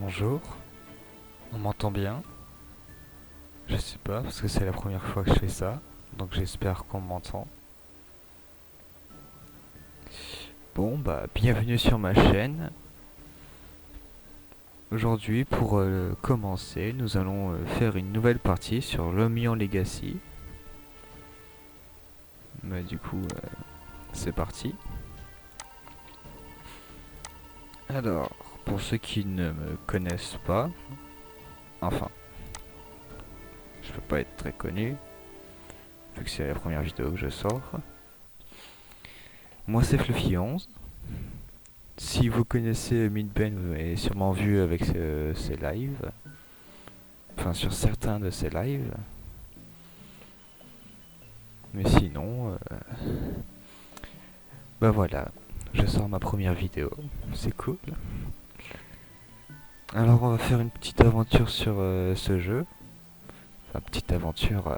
Bonjour, on m'entend bien? Je sais pas parce que c'est la première fois que je fais ça, donc j'espère qu'on m'entend. Bon bah bienvenue sur ma chaîne. Aujourd'hui pour commencer, nous allons faire une nouvelle partie sur l'Omion Legacy. Bah, du coup c'est parti. Alors, pour ceux qui ne me connaissent pas, enfin, je peux pas être très connu, vu que c'est la première vidéo que je sors. Moi c'est Fluffy11. Si vous connaissez Midben, vous m'avez sûrement vu avec ses lives. Enfin, sur certains de ses lives. Mais sinon, bah voilà, je sors ma première vidéo. C'est cool. Alors, on va faire une petite aventure sur ce jeu. Enfin, petite aventure,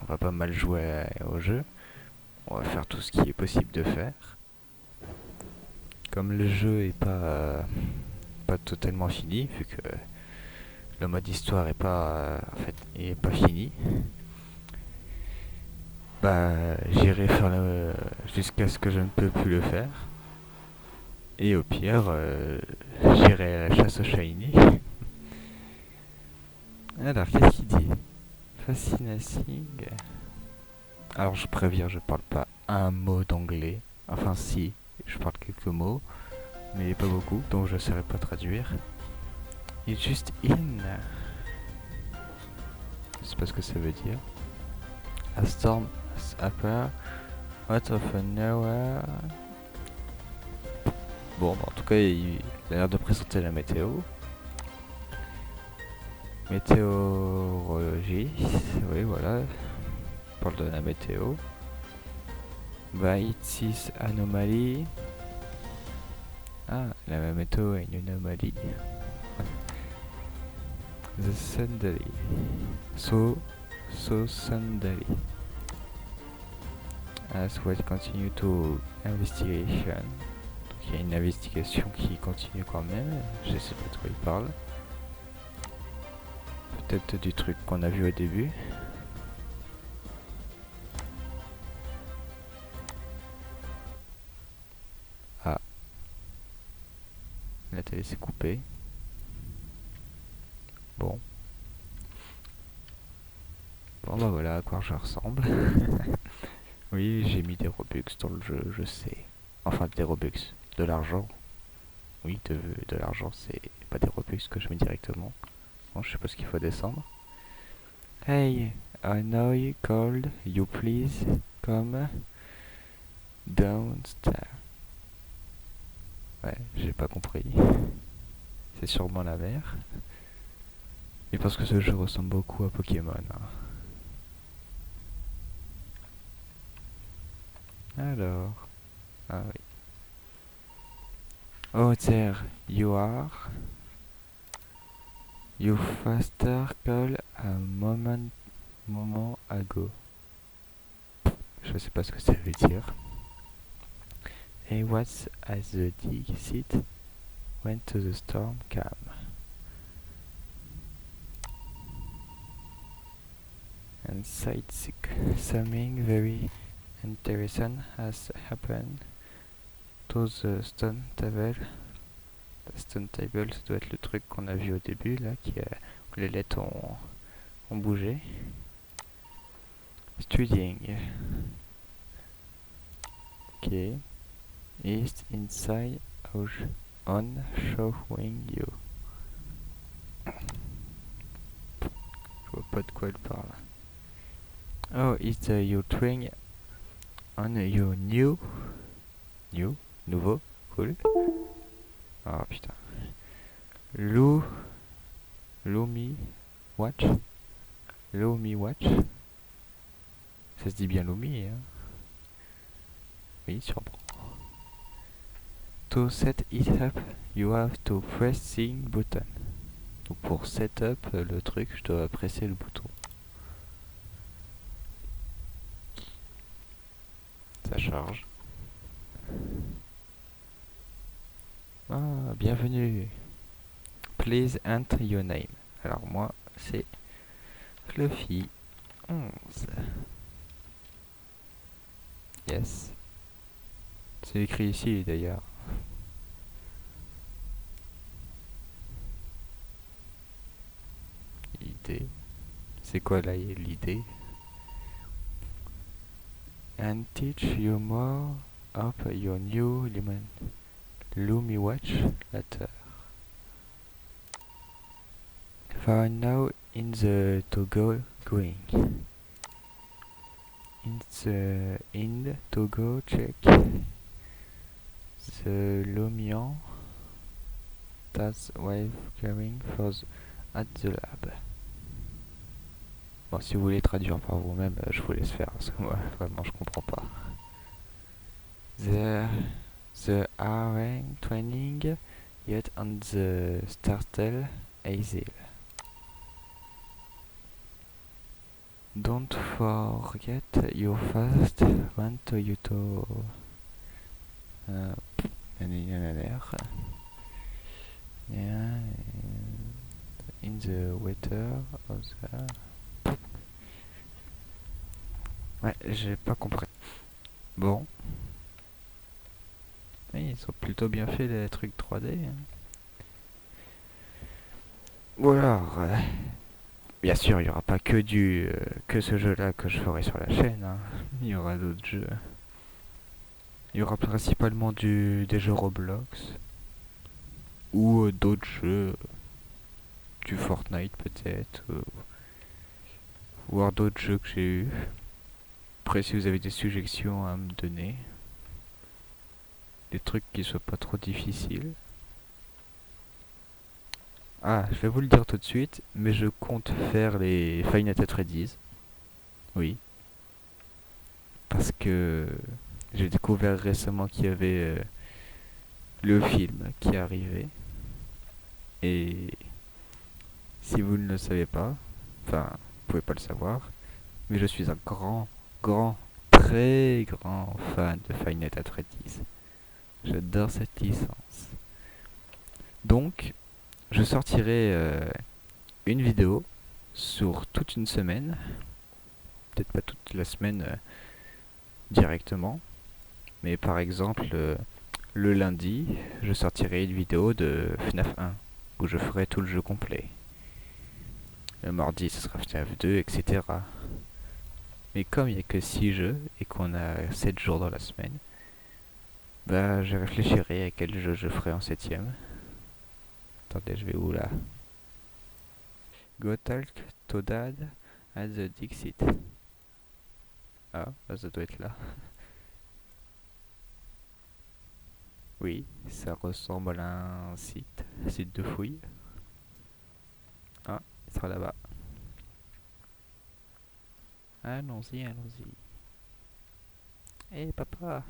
on va pas mal jouer au jeu. On va faire tout ce qui est possible de faire. Comme le jeu est pas totalement fini, vu que le mode histoire est pas, en fait, est pas fini. Bah, j'irai faire jusqu'à ce que je ne peux plus le faire. Et au pire, j'irai à la chasse au shiny. Alors, qu'est-ce qu'il dit? Fascinating. Alors, je préviens, je parle pas un mot d'anglais. Enfin, si, je parle quelques mots, mais pas beaucoup, donc je ne saurais pas traduire. It's just in. Je sais pas ce que ça veut dire. A storm appear out of nowhere. Bon, bah, en tout cas, il a l'air de présenter la météo. Météorologie, oui, voilà, on parle de la météo. Baitis anomalie. Ah, la météo est une anomalie. The Suddenly. So suddenly. As we continue to investigation. Donc il y a une investigation qui continue quand même. Je sais pas de quoi il parle. Peut-être du truc qu'on a vu au début. Ah. La télé s'est coupée. Bon. Bon bah voilà à quoi je ressemble. Oui, j'ai mis des Robux dans le jeu, je sais. Enfin des Robux, de l'argent. Oui, de l'argent, c'est pas des Robux que je mets directement. Bon, je sais pas ce qu'il faut descendre. Hey, I know you called, you please come downstairs. Ouais, j'ai pas compris. C'est sûrement la mer. Et parce que ce jeu ressemble beaucoup à Pokémon. Alors. Ah oui. Oh, there you are. You faster call a moment ago. Je sais pas ce que ça veut dire. He was at the dig seat when to the storm came. And sight something very interesting has happened to the stone table. La stone table, ça doit être le truc qu'on a vu au début là, où les lettres ont bougé. Studying. Ok. Is inside on showing you. Je vois pas de quoi elle parle. Oh, is you trying on your nouveau, cool. Ah putain. Lumi watch. Lumi watch. Ça se dit bien Lumi, hein. Oui, sûrement. To set it up, you have to press the button. Donc pour setup le truc, je dois presser le bouton. Ça charge. Ah, bienvenue. Please enter your name. Alors moi, c'est Fluffy 11. Yes. C'est écrit ici d'ailleurs. Idée. C'est quoi là l'idée? And teach you more of your new Lumi watch later. For now in the Togo going. In Togo check the Lumion that's wave carrying at the lab. Bon, si vous voulez traduire par vous-même, je vous laisse faire, parce que moi, vraiment, je comprends pas. The RM training yet on the Startel Asil. Don't forget your first one to you to in the weather of the... Ouais, j'ai pas compris. Bon. Oui, ils ont plutôt bien fait les trucs 3D. Ou alors, bien sûr, il n'y aura pas que ce jeu-là que je ferai sur la chaîne. Hein. Il y aura d'autres jeux. Il y aura principalement des jeux Roblox. Ou d'autres jeux. Du Fortnite peut-être. Ou alors d'autres jeux que j'ai eu. Après, si vous avez des suggestions à me donner. Des trucs qui soient pas trop difficiles. Ah, je vais vous le dire tout de suite, mais je compte faire les Five Nights at Freddy's. Oui. Parce que j'ai découvert récemment qu'il y avait le film qui arrivait. Et si vous ne le savez pas, enfin, vous pouvez pas le savoir, mais je suis un très grand fan de Five Nights at Freddy's. J'adore cette licence. Donc, je sortirai une vidéo sur toute une semaine. Peut-être pas toute la semaine directement. Mais par exemple, le lundi, je sortirai une vidéo de FNAF 1. Où je ferai tout le jeu complet. Le mardi, ce sera FNAF 2, etc. Mais comme il n'y a que 6 jeux et qu'on a 7 jours dans la semaine, bah je réfléchirai à quel jeu je ferai en 7ème. Attendez, je vais où là? Go talk to dad at the Dixit. Ah, bah, ça doit être là. Oui, ça ressemble à un site de fouille. Ah, il sera là-bas. Allons-y, allons-y. Hey papa.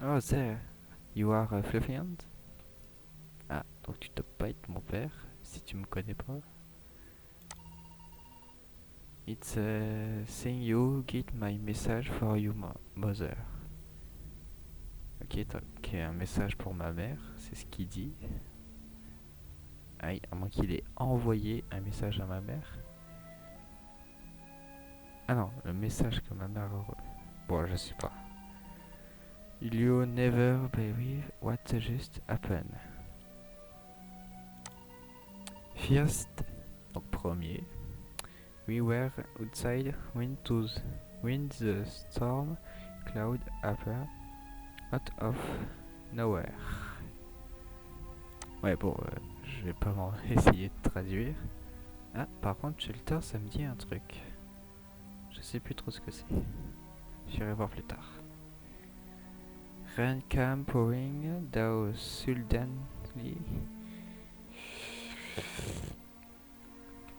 Oh there, you are a Fluffy Hand? Ah, donc tu dois pas être mon père, si tu me connais pas. It's saying you get my message for your mother. Ok, donc un message pour ma mère, c'est ce qu'il dit. Aïe, à moins qu'il ait envoyé un message à ma mère. Ah non, le message que ma mère a... Bon, je sais pas. You never believe what just happened. First, donc premier. We were outside when the storm cloud appeared out of nowhere. Ouais, bon, je vais pas essayer de traduire. Ah, par contre, Shelter, ça me dit un truc. Je sais plus trop ce que c'est. J'irai voir plus tard. Rain came pouring down suddenly.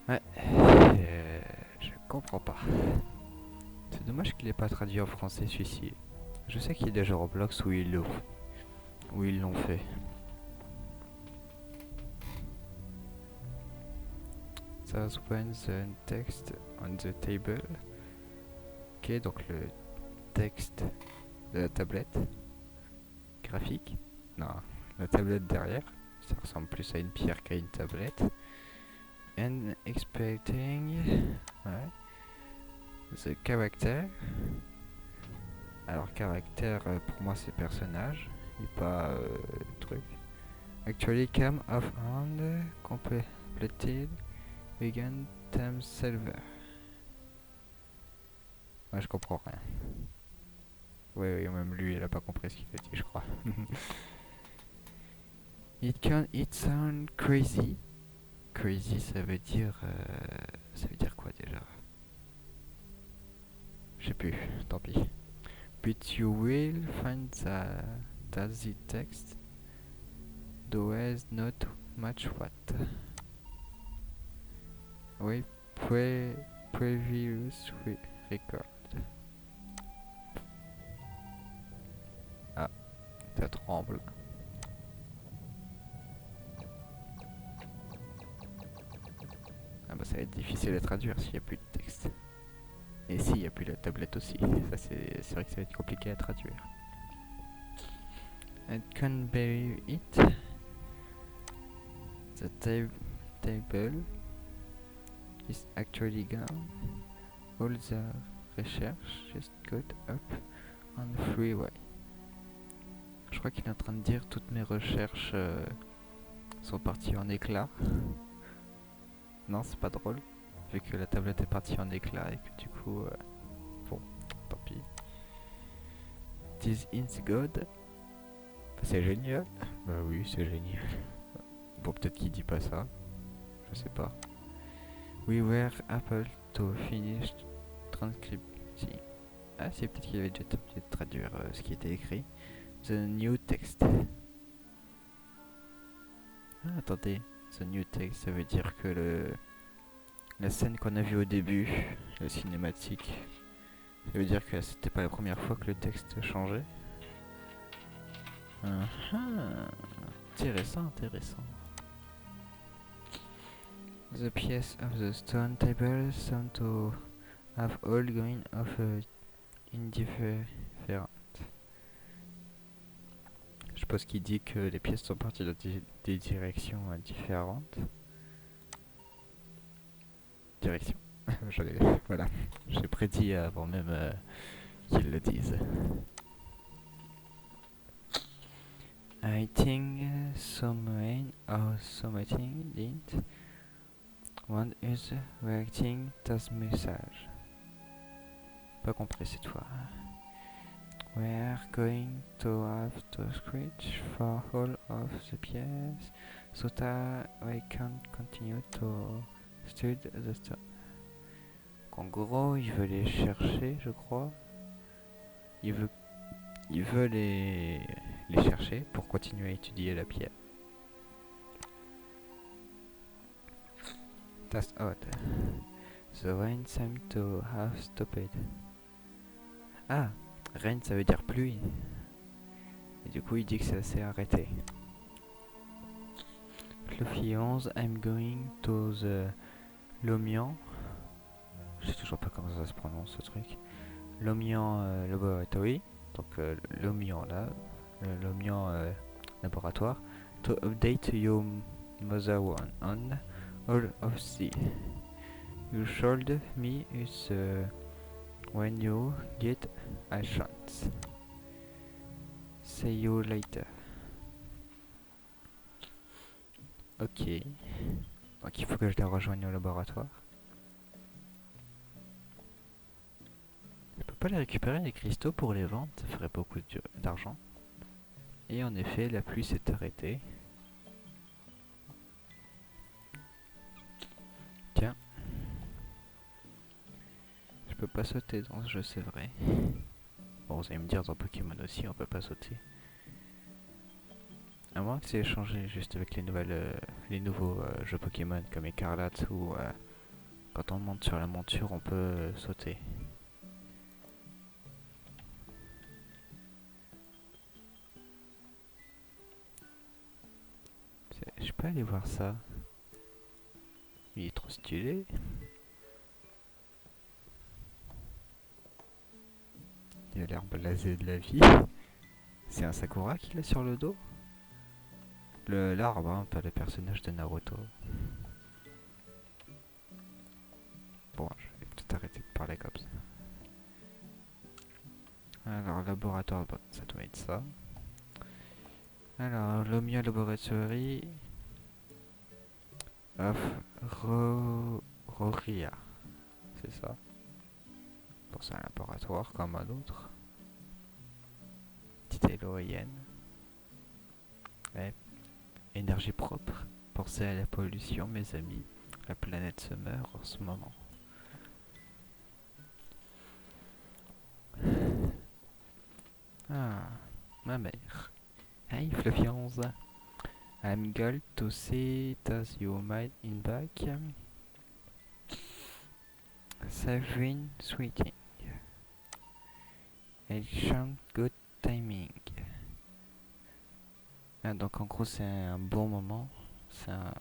Ouais, je comprends pas. C'est dommage qu'il ait pas traduit en français celui-ci. Je sais qu'il y a des jeux Roblox où ils l'ont fait. That's when the text on the table. Ok, donc le texte de la tablette graphique. Non, la tablette derrière, Ça ressemble plus à une pierre qu'à une tablette. And expecting... Ouais. The character. Alors caractère pour moi c'est personnage et pas truc. Actually come off hand completed vegan time server. Ouais, je comprends rien. Ouais, même lui il a pas compris ce qu'il a dit je crois. It sound crazy. Crazy ça veut dire quoi déjà? Je sais plus, tant pis. But you will find that the text does not match what we previous record. Ah, ça tremble. Ah bah ça va être difficile à traduire s'il n'y a plus de texte. Et s'il n'y a plus la tablette aussi. Ça c'est vrai que ça va être compliqué à traduire. I can't believe it. The table is actually gone. All the research just got up on the freeway. Je crois qu'il est en train de dire toutes mes recherches sont parties en éclats. Non, c'est pas drôle. Vu que la tablette est partie en éclats et que du coup... bon, tant pis. This is God. C'est génial. Bah oui, c'est génial. Bon, peut-être qu'il dit pas ça. Je sais pas. We were able to finish transcripting. Ah, c'est peut-être qu'il avait déjà terminé de traduire ce qui était écrit. The new text. Ah, attendez. The new text, ça veut dire que la scène qu'on a vue au début, la cinématique, ça veut dire que c'était pas la première fois que le texte changeait. Intéressant, intéressant. The piece of the stone table seem to have all going off indifferent. Je suppose qu'il dit que les pièces sont parties dans des directions différentes. Direction. Voilà. J'ai prédit avant même qu'ils le disent. I think some rain or something didn't. One is reacting to this message. Pas compris cette fois. We're going to have to scratch for all of the pieces so that we can continue to study the stuff. En gros, il veut les chercher, je crois. Il veut les chercher pour continuer à étudier la pierre. That's odd. The rain seems to have stopped. Ah, rain ça veut dire pluie. Et du coup il dit que ça s'est arrêté. Fluffy 11, I'm going to the Lomian. Je sais toujours pas comment ça se prononce ce truc. Lomian Laboratory. Donc Lomian là. Lomian Laboratoire. To update your mother one on all of the. You showed me is when you get a chance. See you later. Ok. Donc il faut que je les rejoigne au laboratoire. Je peux pas les récupérer les cristaux pour les vendre, ça ferait beaucoup d'argent. Et en effet, la pluie s'est arrêtée. Tiens. Je peux pas sauter dans ce jeu, c'est vrai. Bon, vous allez me dire, dans Pokémon aussi, on peut pas sauter. À moins que c'est échangé juste avec les nouveaux jeux Pokémon comme Écarlate où quand on monte sur la monture, on peut sauter. Je peux aller voir ça. Il est trop stylé. Il a l'air blasé de la vie. C'est un Sakura qu'il a sur le dos. L'arbre, hein, pas le personnage de Naruto. Bon, je vais peut-être arrêter de parler comme ça. Alors, laboratoire, bon, ça doit être ça. Alors, Lumia Laboratory of Roria. C'est ça. Bon, c'est un laboratoire comme un autre. Petite éloienne. Ouais. Énergie propre. Pensez à la pollution, mes amis. La planète se meurt en ce moment. Ah, ma mère. Hey, Fluffy11. I'm glad to see that you made in back. Saving sweeting. Ancient good timing. Ah, donc en gros c'est un bon moment. C'est un...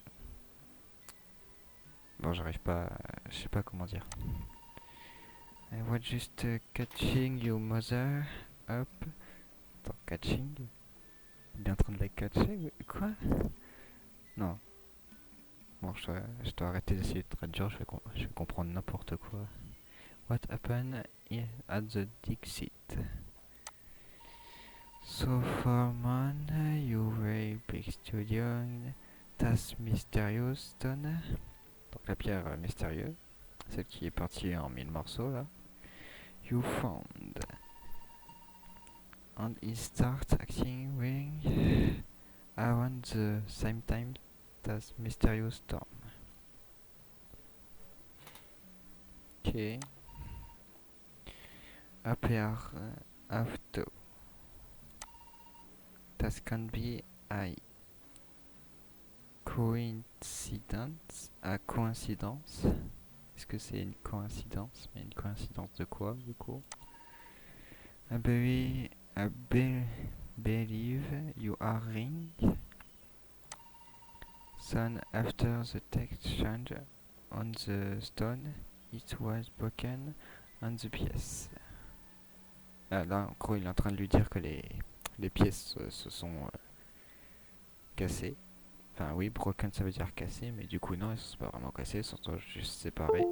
Bon, j'arrive pas... Je sais pas comment dire. I was just catching your mother up. Attends, catching? Il est en train de la catcher? Quoi? Non. Bon, je dois arrêter d'essayer de traduire, je vais comprendre n'importe quoi. What happened at the Dixit? So far, man, you were big studio. Tas Mysterious Stone. Donc la pierre mystérieuse. Celle qui est partie en 1000 morceaux là. You found. And it starts acting ring around the same time as Mysterious Storm. Ok. Appear after. That can be a coincidence. A coïncidence. Est-ce que c'est une coïncidence? Mais une coïncidence de quoi du coup? I believe you are ring. Soon after the text change on the stone, it was broken on the pièce. Ah, là, en gros, il est en train de lui dire que les pièces se sont cassées. Enfin, oui, broken ça veut dire cassé, mais du coup, non, elles sont pas vraiment cassées, elles sont juste séparées.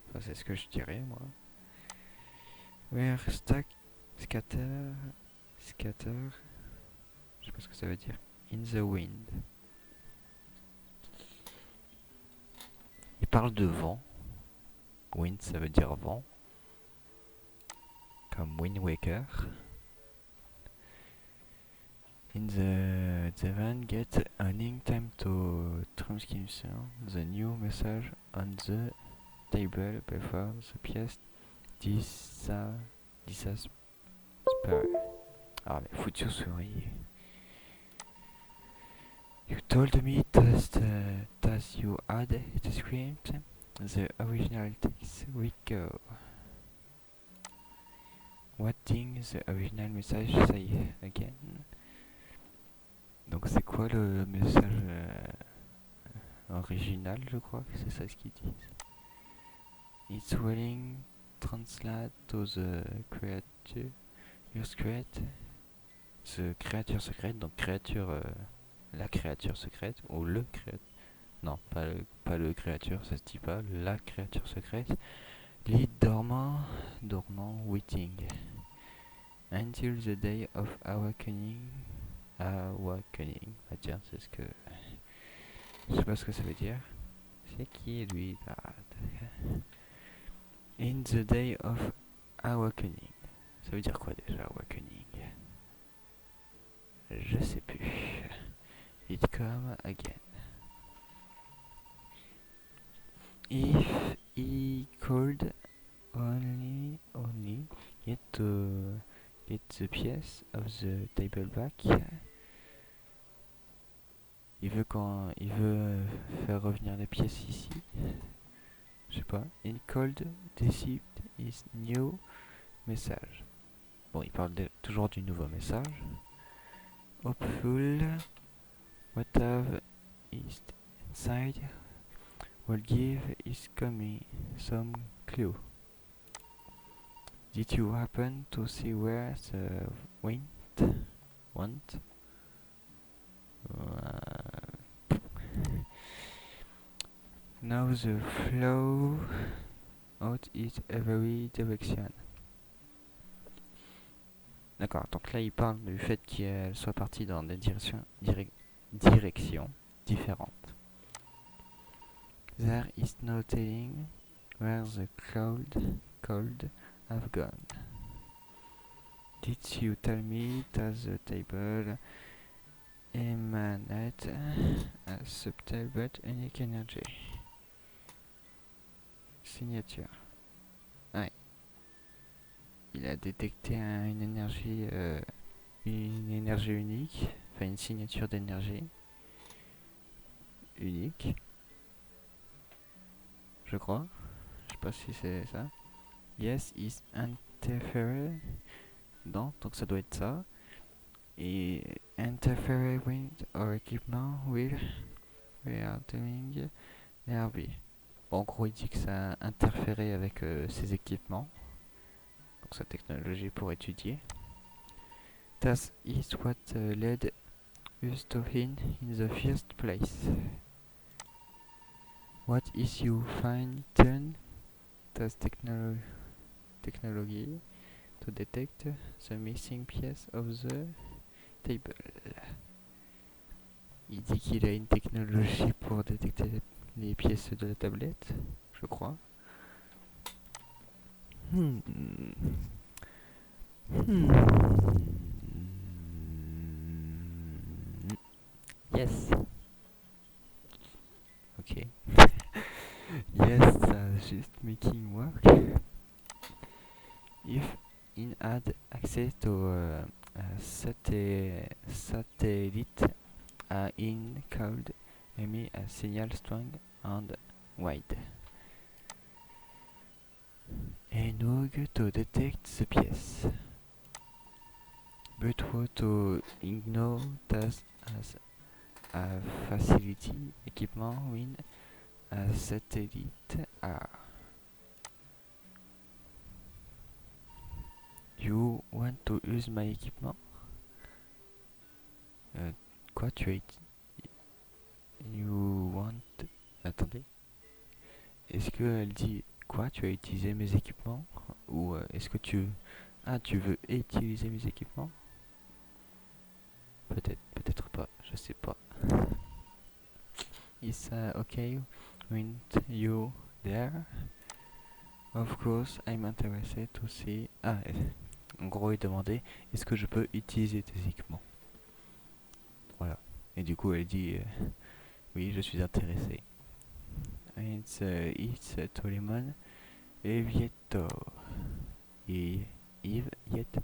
Enfin, c'est ce que je dirais, moi. Where stack, scatter, je sais pas ce que ça veut dire. In the wind. Il parle de vent. Wind, ça veut dire vent. Comme Wind Waker. In the van get earning time to transcription the new message on the table before the pièce disappear. Ah mais foutu souris. You told me that you had the script, the original text we go. What thing the original message say again? Donc c'est quoi le message original, je crois que c'est ça ce qu'ils disent. It's willing translate to the creature, your secret, the créature secrète, donc créature, la créature secrète, ou le créature, non, pas le créature, ça se dit pas, la créature secrète, lit dormant, waiting, until the day of awakening, ah tiens, c'est ce que, je sais pas ce que ça veut dire, c'est qui lui, in the day of awakening, ça veut dire quoi déjà, awakening? Je sais plus. It come again. If he could only get the piece of the table back. Il veut faire revenir les pièces ici. Je sais pas. In cold deceived his new message. Bon, il parle toujours du nouveau message. Hopeful, whatever is inside will give is coming some clue. Did you happen to see where the wind went? Now the flow out is every direction. D'accord, donc là il parle du fait qu'elle soit partie dans des directions différentes. There is no telling where the cold have gone. Did you tell me that the table emanate a subtle but unique energy? Signature. Ouais. Il a détecté une énergie unique, enfin une signature d'énergie unique, je crois. Je sais pas si c'est ça. Yes, is interfere. Non, donc ça doit être ça. Et interfere with our equipment we are doing RB. Bon, en gros, il dit que ça a interféré avec ses équipements, donc sa technologie pour étudier. That is what led us to him in the first place. What is you find then? Das technology to detect the missing piece of the table. Il dit qu'il a une technologie pour détecter les pièces de la tablette, je crois. Yes. Okay. Yes, just making work. If in had access to satellite in could emit a signal strong and wide enough to detect the piece, but what to ignore that as a facility equipment with a satellite are. You want to use my equipment? Quoi, tu as You want... Attendez. Est-ce qu'elle dit quoi, tu as utilisé mes équipements? Ou est-ce que tu... Ah, tu veux utiliser mes équipements? Peut-être, peut-être pas, je sais pas. Is okay with you there? Of course, I'm interested to see... Ah, en gros, il demandait, est-ce que je peux utiliser tes équipements? Voilà. Et du coup, elle dit, oui, je suis intéressé. It's to lemon, evieto. Evieto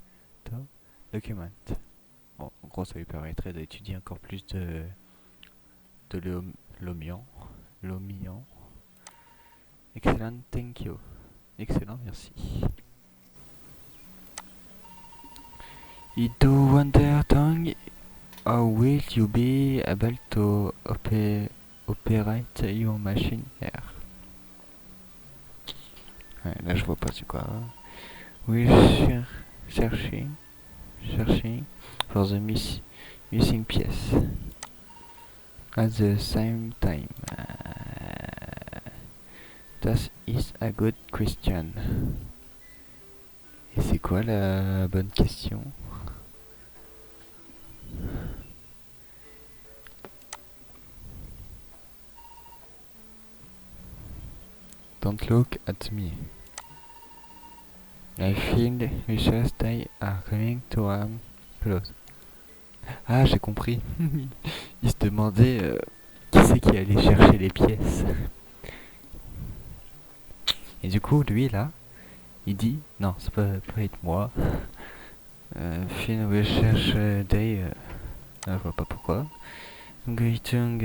document. Bon, en gros, ça lui permettrait d'étudier encore plus de l'omion. Excellent, thank you. Excellent, merci. Do wonder tongue, how will you be able to operate your machine here? Ouais, là je vois pas c'est quoi. We're searching for the missing piece. At the same time, that is a good question. Et c'est quoi la bonne question? Don't look at me. I feel vicious they are coming to close. Ah, j'ai compris. Il se demandait qui c'est qui allait chercher les pièces. Et du coup, lui, là, il dit... Non, ça peut être moi. Feel research day... je vois pas pourquoi. Greeting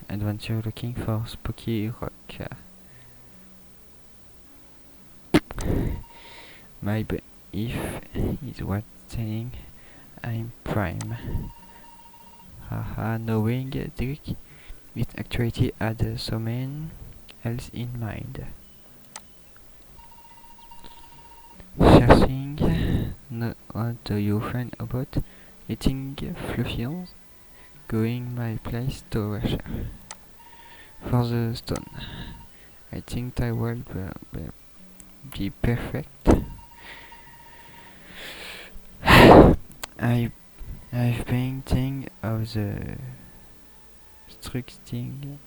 adventure looking for spooky rock. My if is what saying I'm prime. Haha, knowing Dick it actually had someone else in mind. Searching, what do you find about eating fluffies? going my place to Russia for the stone. I think I will be perfect. I've painting of the structing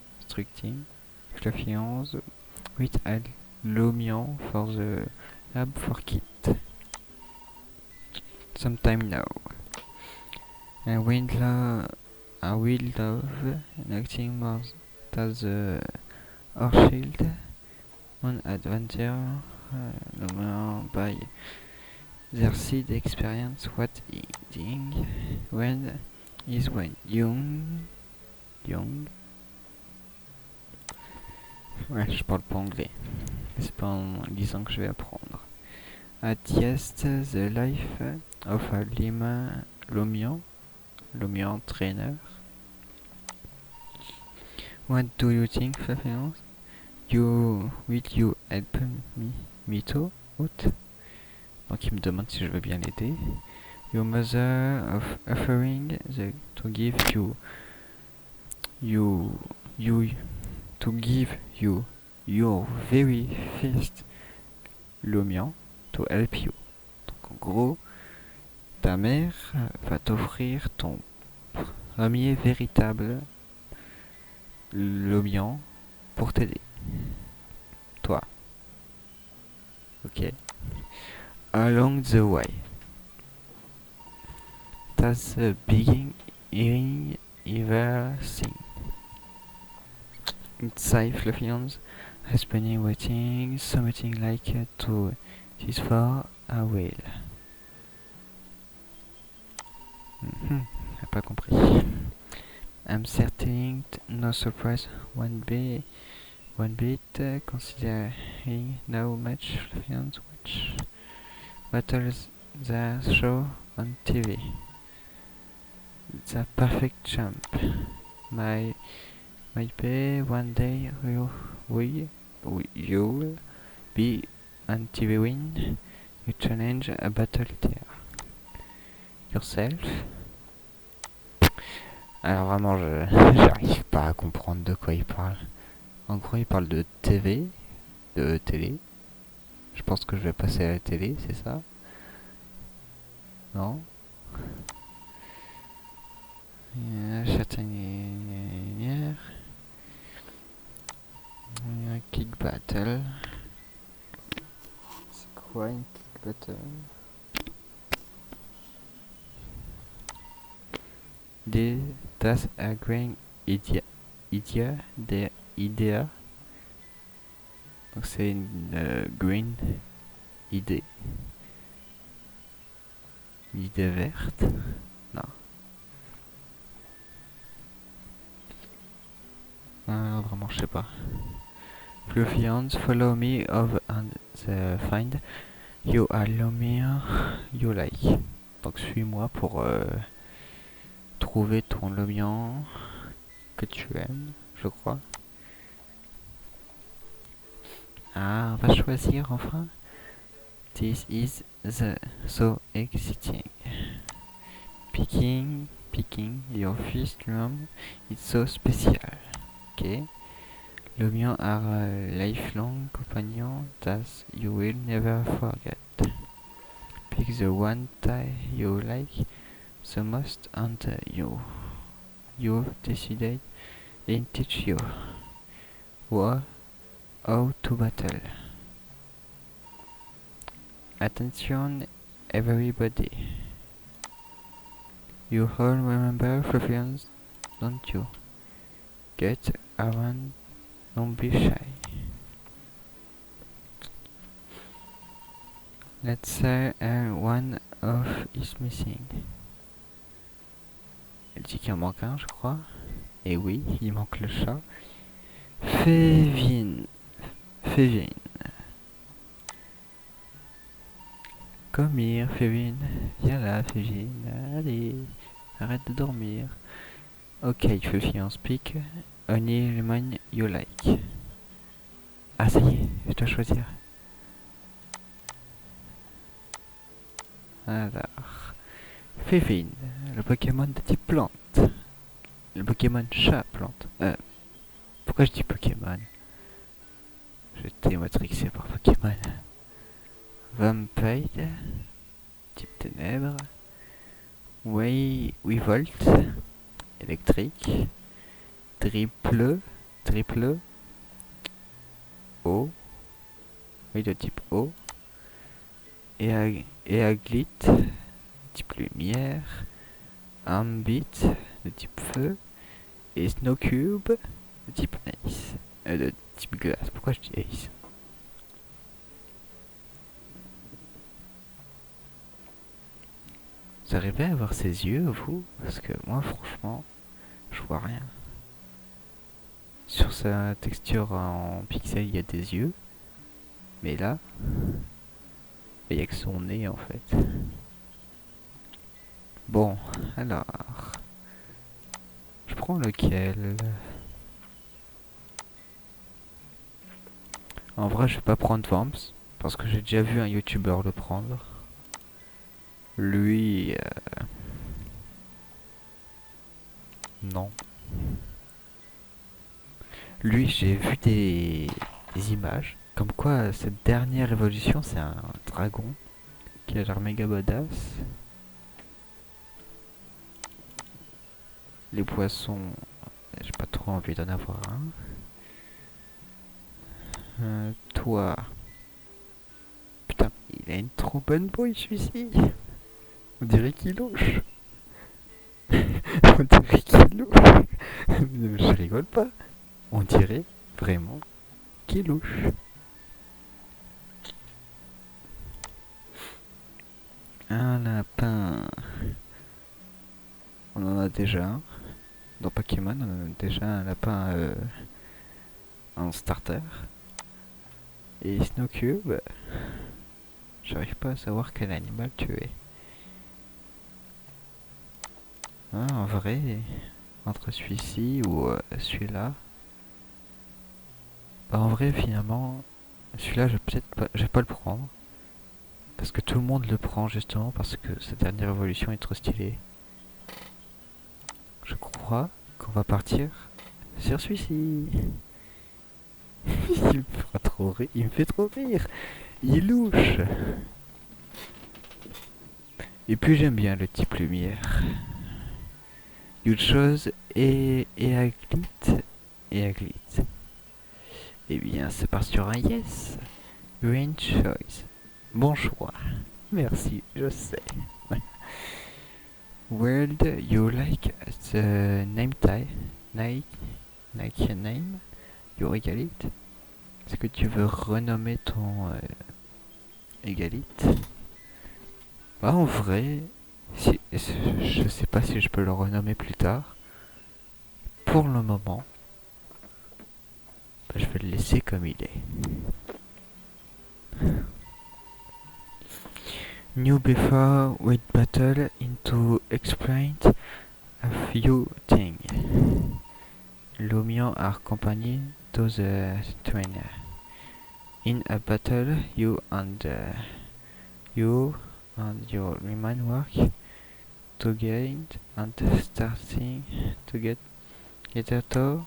Fluffy with Lumion for the lab for kit. Sometime now. I will love nothing more than the Orchild on adventure by their seed experience what eating when is when young. Ouais, je parle pas anglais. C'est pas en lisant que je vais apprendre. At yes, the life of a Lumion trainer. What do you think, Flavius? Will you help me too? Out? Donc il me demande si je veux bien l'aider. Your mother of offering to give you your very first Lumion to help you. Donc en gros, ta mère va t'offrir ton premier véritable Lumion pour t'aider. Toi. Ok. Along the way. That's the beginning hearing everything. Inside Fluffions has been waiting something like to this for a while. J'ai pas compris. I'm certain no surprise one bit considering how much Fluffions watch battles they show on TV. It's a perfect champ. My pay one day you'll be on TV win. You challenge a battle there. Yourself. Alors vraiment, j'arrive pas à comprendre de quoi il parle. En gros, il parle de TV, de télé. Je pense que je vais passer à la télé, c'est ça? Non? Châtaignière. Un kick battle. C'est quoi une kick battle? Das a green idea. Donc c'est une green idée. Une idée verte. Non. Vraiment, je sais pas. Fluffians, follow me over and find you a Lumion you like. Donc suis-moi pour trouver ton Lumion que tu aimes, je crois. Ah, on va choisir enfin. This is so exciting. Picking your first room is so special. Okay. Lumion are a lifelong companion that you will never forget. Pick the one tie you like the most and you decided and teach you how to battle. Attention everybody. You all remember Fluffians, don't you? Get around, don't be shy. Let's say one of is missing. Elle dit qu'il en manque un, je crois. Et oui, il manque le chat. Févine. Come here, Févine. Viens là, Févine. Allez, arrête de dormir. Ok, Fluffians pick. Only lemon you like. Ah, ça y est, je dois choisir. Alors, Févine, le Pokémon de type plante. Le Pokémon chat plante. Pourquoi je dis Pokémon? J'étais matrixé par Pokémon. Vampire, type ténèbres. Weavolt, électrique. Triple O, oui de type O. Et Aglit, type lumière. Ambit, de type feu. Et Snowcube, de type ice. De type glace. Pourquoi je dis ice? Vous arrivez à voir ses yeux, vous? Parce que moi, franchement, je vois rien. Sur sa texture en pixel, il y a des yeux. Mais là, il n'y a que son nez, en fait. Bon, alors... Je prends lequel? En vrai, je vais pas prendre Vamps. Parce que j'ai déjà vu un YouTuber le prendre. Lui... non. Lui, j'ai vu des images. Comme quoi, cette dernière évolution, c'est un dragon. Qui a l'air méga badass. Les poissons... J'ai pas trop envie d'en avoir un. Toi... Putain, il a une trop bonne bouille, celui-ci. On dirait qu'il louche. On dirait qu'il louche. Je rigole pas. On dirait vraiment qu'il louche. Un lapin. On en a déjà un. Dans Pokémon, on en a déjà un lapin en starter. Et Snowcube, j'arrive pas à savoir quel animal tu es. Ah, en vrai, entre celui-ci ou celui-là. Bah, en vrai, finalement, celui-là, je vais pas le prendre. Parce que tout le monde le prend justement parce que cette dernière évolution est trop stylée. Je crois qu'on va partir sur celui-ci. Il me fera trop rire. Il me fait trop rire. Il est louche. Et puis j'aime bien le type lumière. Une chose et Aglit. Et Aglit. Eh bien, c'est parti sur un yes. Green choice. Bon choix. Merci, je sais. World you like the name type? Like name? You Egalite? Est-ce que tu veux renommer ton Egalite? Bah en vrai, je sais pas si je peux le renommer plus tard. Pour le moment, bah, je vais le laisser comme il est. New before with battle into explain a few things. Lumion are company to the trainer. In a battle, you and your remain work to gain and starting to get to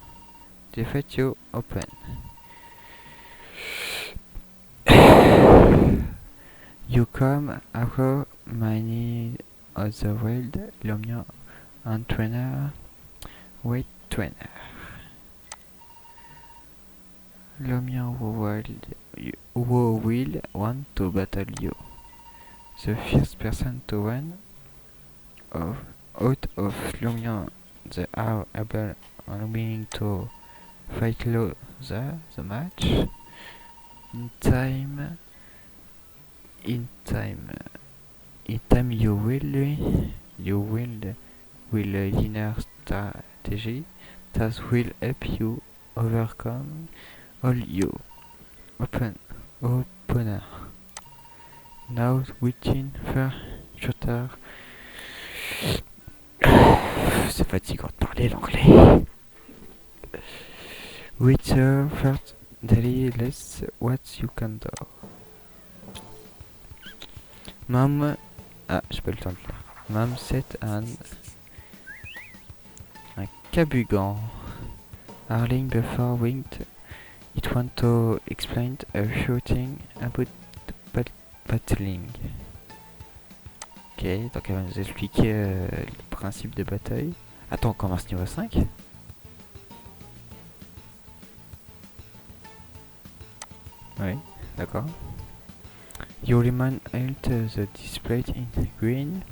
defeat you open. You come after many of the world Lumion and trainer with trainer. Lumion who will want to battle you. The first person to win out of Lumion they are able and willing to fight the match in time you will inner strategy that will help you overcome all you opponent. Now within shooter. C'est fatigant de parler l'anglais. With your first daily list what you can do. Mom, j'ai pas le temps de lire. Mom set an Cabugan. Arling before winged. It want to explain a few things about battling. Ok, donc elle va nous expliquer le principe de bataille. Attends, on commence niveau 5. Oui, d'accord. Your remind health the display in green,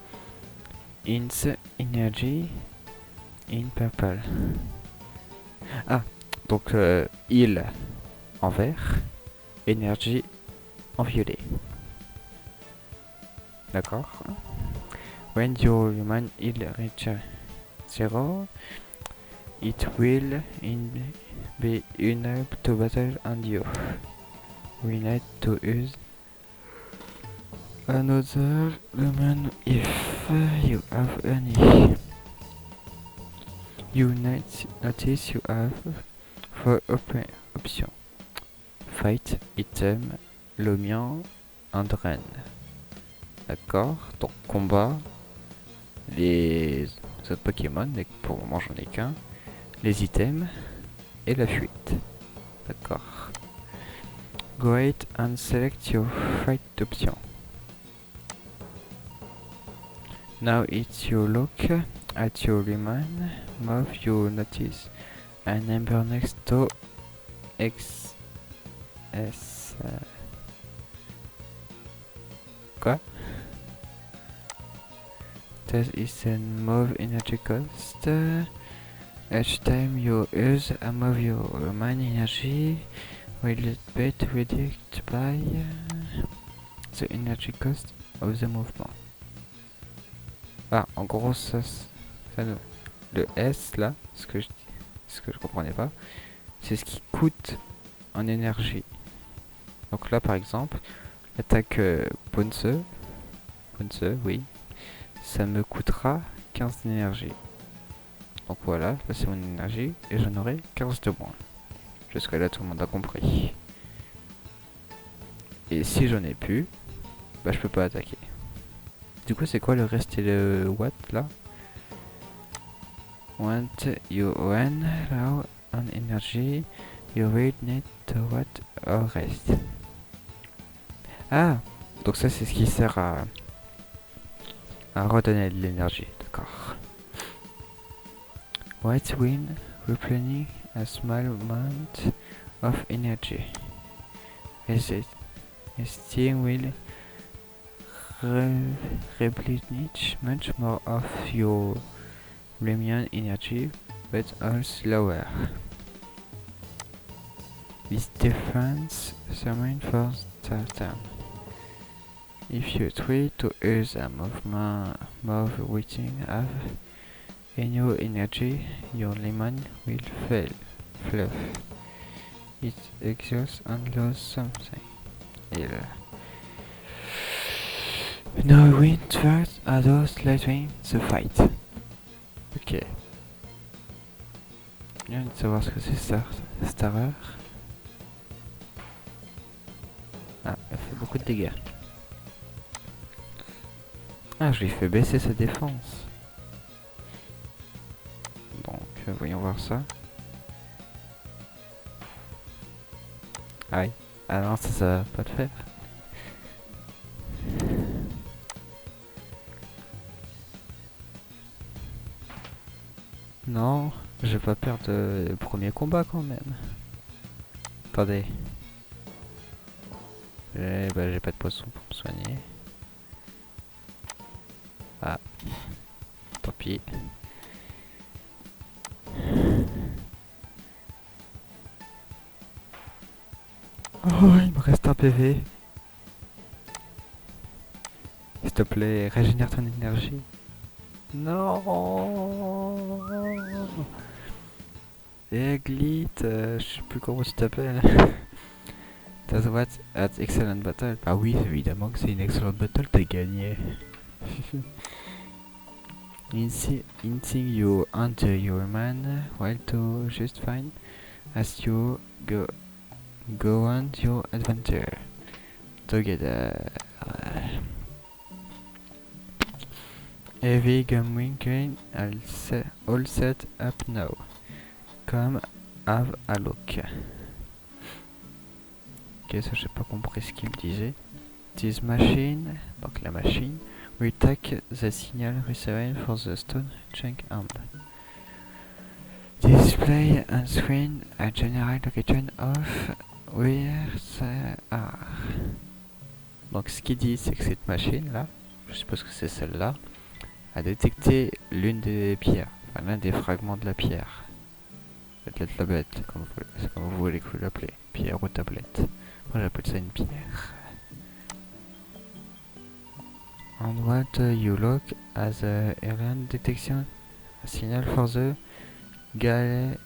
in the energy in purple. Ah, donc heal en vert, énergie en violet. D'accord. When your human heal reach 0, it will be unable to battle on you. We need to use another human if you have any. You notice you have 4 options. Fight, item, Lomian, and Ren. D'accord, donc combat, les autres Pokémon, pour le moment j'en ai qu'un, les items et la fuite. D'accord. Go ahead and select your fight option. Now it's your look at your remain move, you notice a number next to XS. Quoi? That is the move energy cost. Each time you use a move, your remain energy will be reduced by the energy cost of the movement. Ah, en gros, ça le S là, ce que je comprenais pas, c'est ce qui coûte en énergie. Donc là, par exemple, l'attaque Ponce, oui, ça me coûtera 15 d'énergie. Donc voilà, là c'est mon énergie et j'en aurai 15 de moins. Jusqu'à là, tout le monde a compris. Et si j'en ai plus, bah je peux pas attaquer. Du coup, c'est quoi le reste et le what là? Want you run low on energy, you will need to what or rest. Ah, donc ça c'est ce qui sert à redonner de l'énergie, d'accord. White will replenish a small amount of energy. Resting will replenish much more of your remaining energy, but all slower. This difference remains for certain. If you try to use a move which have any energy, your lemon will fluff. It exhausts and loses something. No wind first are those letting the fight. Ok. Bien de savoir ce que c'est cette erreur. Ah, elle fait beaucoup de dégâts. Ah, je lui fais baisser sa défense. Donc, voyons voir ça. Aïe. Ah non, ça va pas le faire. Non, je vais pas perdre le premier combat quand même. Attendez. Bah, j'ai pas de poisson pour me soigner. Ah. Tant pis. Oh, il me reste un PV. S'il te plaît, régénère ton énergie. Non. Eglit, je sais plus comment tu t'appelles. That's what at excellent battle. Ah oui, évidemment que c'est une excellente battle, t'as gagné. Inting you enter your man while to just fine as you go on your adventure together. Heavy gum green, all set up now. Come have a look. Ok, ça j'ai pas compris ce qu'il disait. This machine, donc la machine, will take the signal received for the stone check hand. Display on screen a general location of where they are. Donc ce qu'il dit, c'est que cette machine là, je suppose que c'est celle-là, a détecté l'une des pierres, enfin, l'un des fragments de la pierre. De la tablette, comme vous voulez que vous l'appelez, pierre ou tablette. Moi j'appelle ça une pierre. And what you look as a alien detection, a signal for the Galley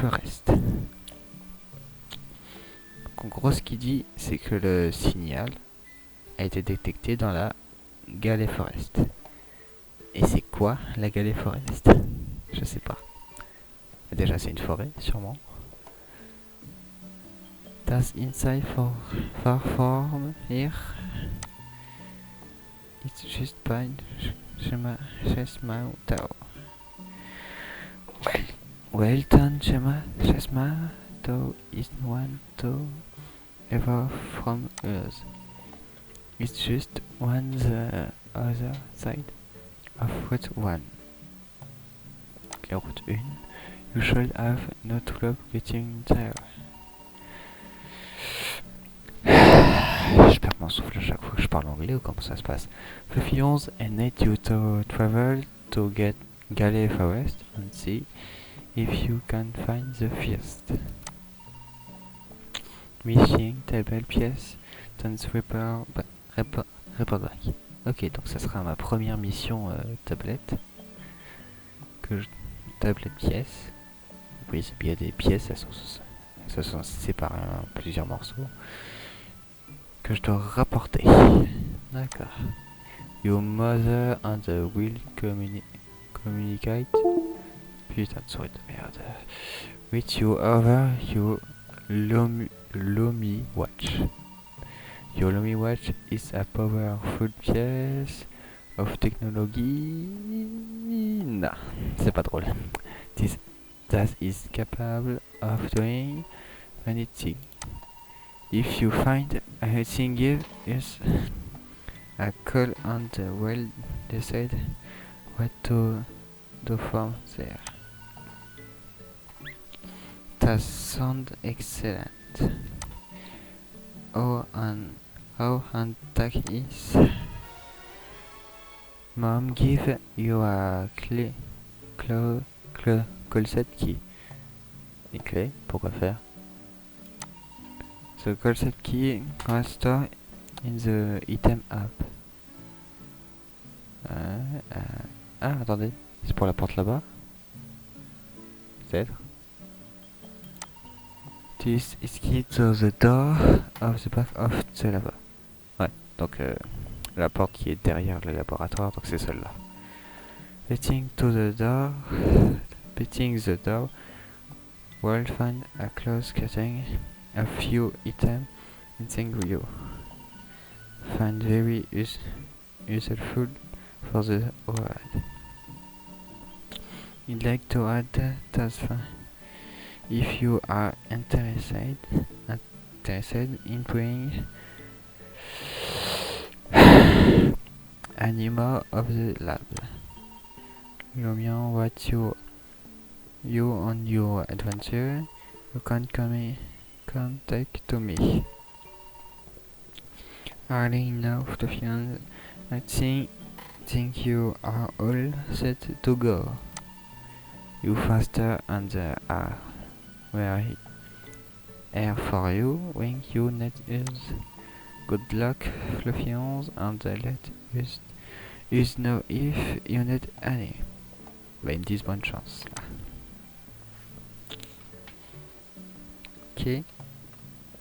Forest. Donc, en gros, ce qu'il dit, c'est que le signal a été détecté dans la Galley Forest. Et c'est quoi la Galley Forest? Je sais pas. Déjà, c'est une forêt, sûrement. Does inside far from here? It's just by Chesma Tower. Welton Chesma Tower is one to ever from us. It's just on the other side of Route 1. La route 1. You should have no trouble getting there. Je perds mon souffle à chaque fois que je parle anglais ou comment ça se passe. Fluffy 11 and need you to travel to get Galley Forest and see if you can find the first missing table pièce dans report back. Ok, donc ça sera ma première mission tablette. Tablette pièce. Oui, il y a des pièces, elles sont séparées en plusieurs morceaux que je dois rapporter. D'accord. Your mother and the will communicate. Putain de souris de merde. With you over your Lomi watch. Your Lomi watch is a powerful piece of technology. Non, c'est pas drôle. That is capable of doing anything. If you find anything, give us a call on the well decide what to do from there. That sounds excellent. How and that is. Mom give you a call set key. Une clé, pourquoi faire? The call set key was stored in the item app. Ah, attendez, c'est pour la porte là-bas? Peut-être. This is key to the door of the back of the lab. Ouais, donc la porte qui est derrière le laboratoire, donc c'est celle-là. Beating the door, we'll find a close cutting a few items in you. Find very useful for the ride. You'd like to add that's fine. If you are interested in bringing animal of the lab. Lumion, what you on your adventure, you can contact to me. Early enough to find. I think you are all set to go. You faster and there are where air for you when you need us. Good luck, Fluffy 11, and let us know if you need any. Bah, ils me disent bonne chance là. Ok.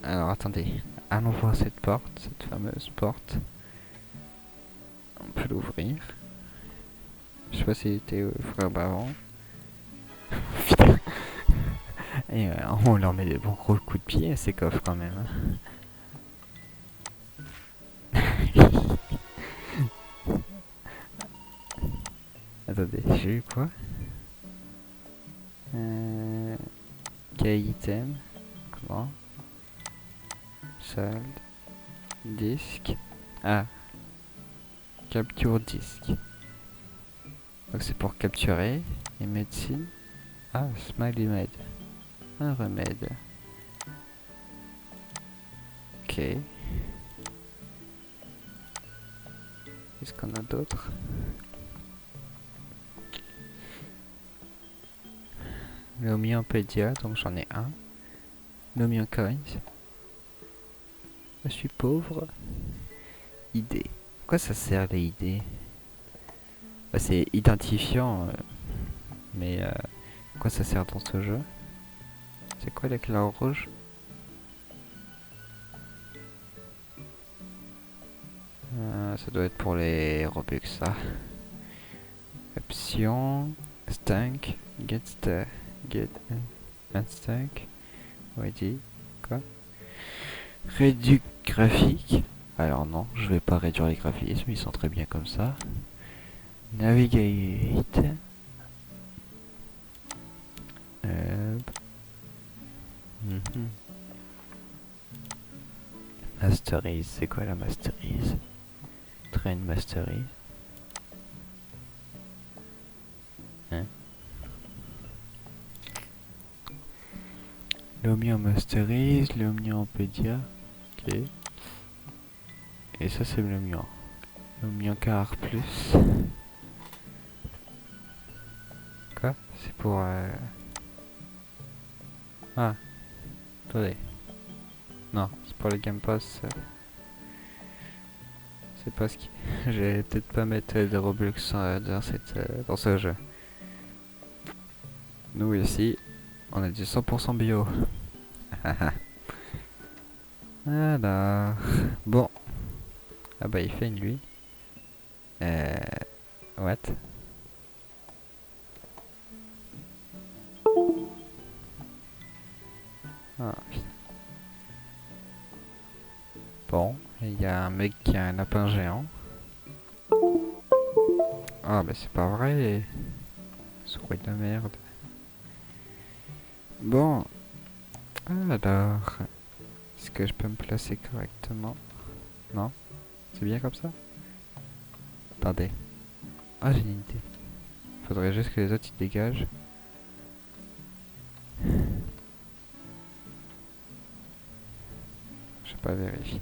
Alors attendez, allons voir cette porte, cette fameuse porte. On peut l'ouvrir. Je sais pas si c'était ouvert avant. Putain. Et on leur met des bons gros coups de pied à ces coffres quand même. Attendez, j'ai eu quoi? Quel item? Comment? Salle. Disque. Ah. Capture disque. Donc c'est pour capturer. Et médecine. Ah, Smiley Med. Un remède. Ok. Qu'est-ce qu'on a d'autre? L'homéopédia, donc j'en ai un. L'homéocoins. Je suis pauvre. Idée. Pourquoi ça sert les idées? Bah, c'est identifiant. Mais quoi ça sert dans ce jeu? C'est quoi la couleur rouge? Ça doit être pour les Robux, ça. Option. Stank. Get un stank. Ready. Quoi? Réduire graphique. Alors non, je vais pas réduire les graphismes, ils sont très bien comme ça. Navigate. Masterize, c'est quoi la masterize? Train masterize. Hein? L'Omnion masterise, l'Omnionpedia. Ok. Et ça c'est l'Omnion. L'Omnion car plus. Quoi? C'est pour Ah. Attendez. Non, c'est pour le Game Pass. C'est pas ce qui... Je vais peut-être pas mettre de Roblox dans ce jeu. Nous ici, on a du 100% bio. Alors... Bon. Ah bah il fait une nuit. What? Ah, bon, il y a un mec qui a un lapin géant. Ah bah c'est pas vrai. Souris de merde. Bon. Alors. Est-ce que je peux me placer correctement? Non? C'est bien comme ça? Attendez. Ah j'ai une idée. Faudrait juste que les autres ils dégagent. Je vais pas vérifier.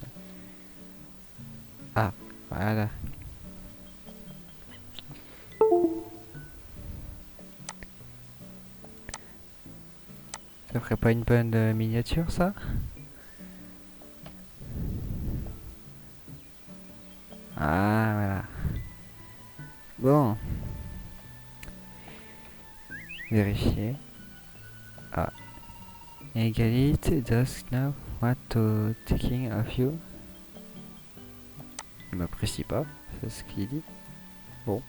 Ah, voilà. Ça ferait pas une bonne miniature ça? Ah voilà. Bon. Vérifier. Ah. Egalite does know what to taking of you. Il m'apprécie pas, c'est ce qu'il dit. Bon.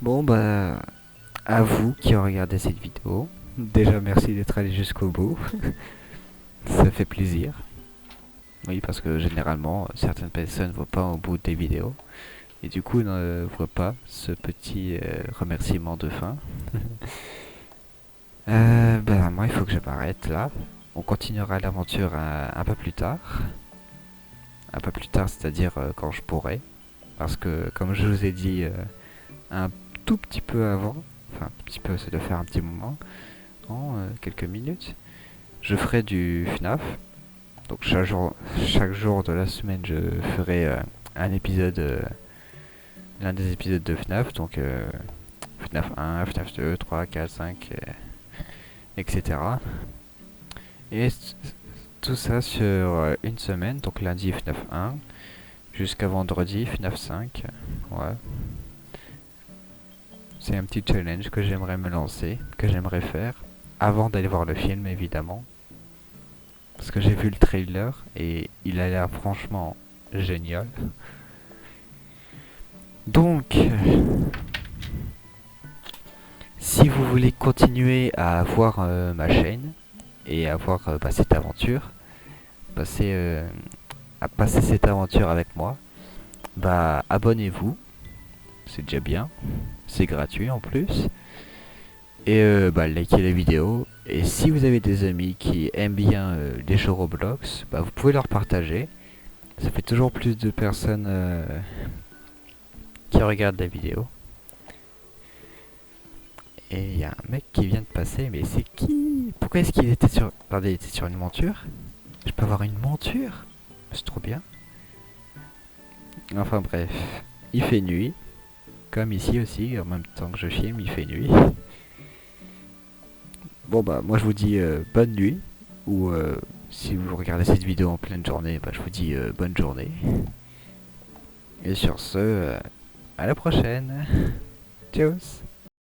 Bon bah, à vous qui regardez cette vidéo, déjà merci d'être allé jusqu'au bout. Ça fait plaisir. Oui, parce que généralement, certaines personnes ne voient pas au bout des vidéos. Et du coup, ne voient pas ce petit remerciement de fin. Ben moi, il faut que je m'arrête là. On continuera l'aventure un peu plus tard. Un peu plus tard, c'est-à-dire quand je pourrai. Parce que, comme je vous ai dit un tout petit peu avant, enfin un petit peu, c'est de faire un petit moment, en quelques minutes, je ferai du FNAF. Donc chaque jour de la semaine, je ferai un épisode, l'un des épisodes de FNAF. Donc FNAF 1, FNAF 2, 3, 4, 5, etc. Et tout ça sur une semaine, donc lundi FNAF 1, jusqu'à vendredi FNAF 5. Ouais. C'est un petit challenge que j'aimerais me lancer, que j'aimerais faire, avant d'aller voir le film évidemment. Parce que j'ai vu le trailer et il a l'air franchement génial. Donc, si vous voulez continuer à voir ma chaîne et à voir cette aventure, à passer cette aventure avec moi, bah abonnez-vous. c'est déjà bien. C'est gratuit en plus. Et likez la vidéo. Et si vous avez des amis qui aiment bien les jeux Roblox, vous pouvez leur partager. Ça fait toujours plus de personnes qui regardent la vidéo. Et il y a un mec qui vient de passer, mais c'est qui? Pourquoi est-ce qu'il était sur... Regardez, il était sur une monture. Je peux avoir une monture? C'est trop bien. Enfin bref, il fait nuit. Comme ici aussi, en même temps que je filme, il fait nuit. Bon moi je vous dis bonne nuit. Ou si vous regardez cette vidéo en pleine journée, je vous dis bonne journée. Et sur ce, à la prochaine. Tchuss.